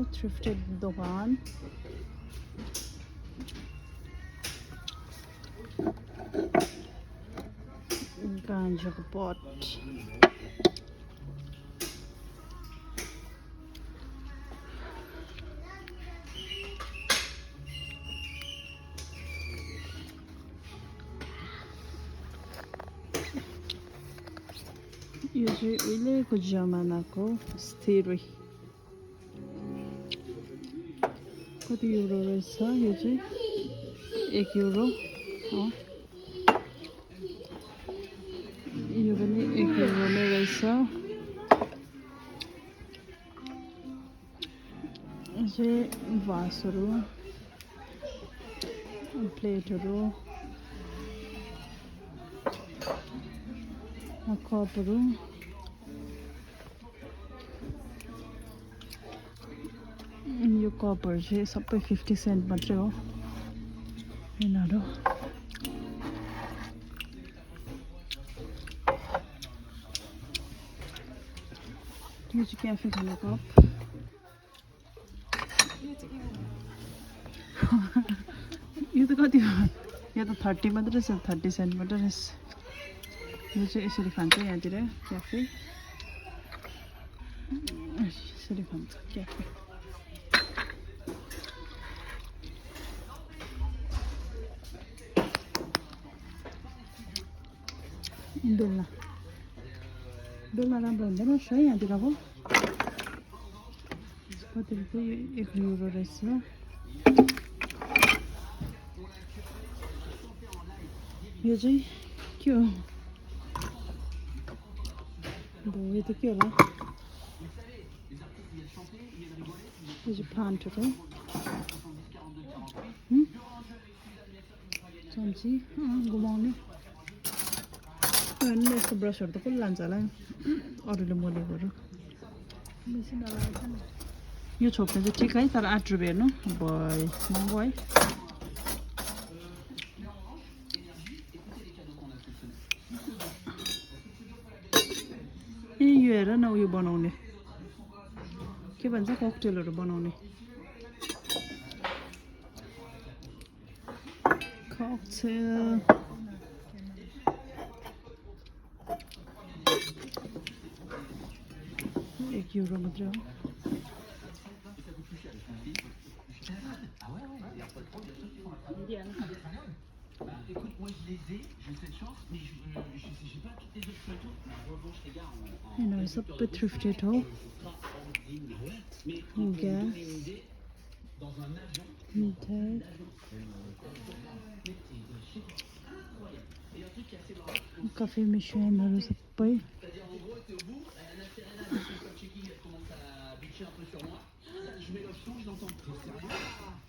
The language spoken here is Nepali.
thrifted dokan. Ganjako pot. यो चाहिँ उहिलेको जमानाको स्थिरी कति युरो रहेछ यो चाहिँ 1 युरो हो यो पनि 1 युरो नै रहेछ यो चाहिँ भासहरू प्लेटहरू कपहरू यो कपहरू चाहिँ सबै 50 सेन्ट मात्रै हो यिनीहरू यो चाहिँ क्याफे खाने कप यो त कति हो यो त 30 मात्रै छ 30 सेन्ट मात्रै रहेछ यो चाहिँ यसरी खान्छ यहाँतिर क्याफे यसरी खान्छ क्याफे डोल्ना डोल्ना राम्रो हुँदैन रहेछ है यहाँतिरको कति रुपियाँ 1 युरो रहेछ यो चाहिँ के हो यो त के होला यो चाहिँ प्लान्टहरू चम्ची घुमाउने यस्तो ब्रसहरू त कसले लान्छ होला अरूले मोलेकोहरू बेसी नलागेको नि यो छोप्ने चाहिँ ठिक है तर 8 रुपियाँ हेर्नु भयो महँगो है ए यो हेर न उयो बनाउने के भन्छ ककटेलहरू बनाउने ककटेल 1 युरो मात्रै हो यिनीहरू सबै थ्रिफ्टेड हो ग्यास मिठाई कफी मेसिनहरू सबै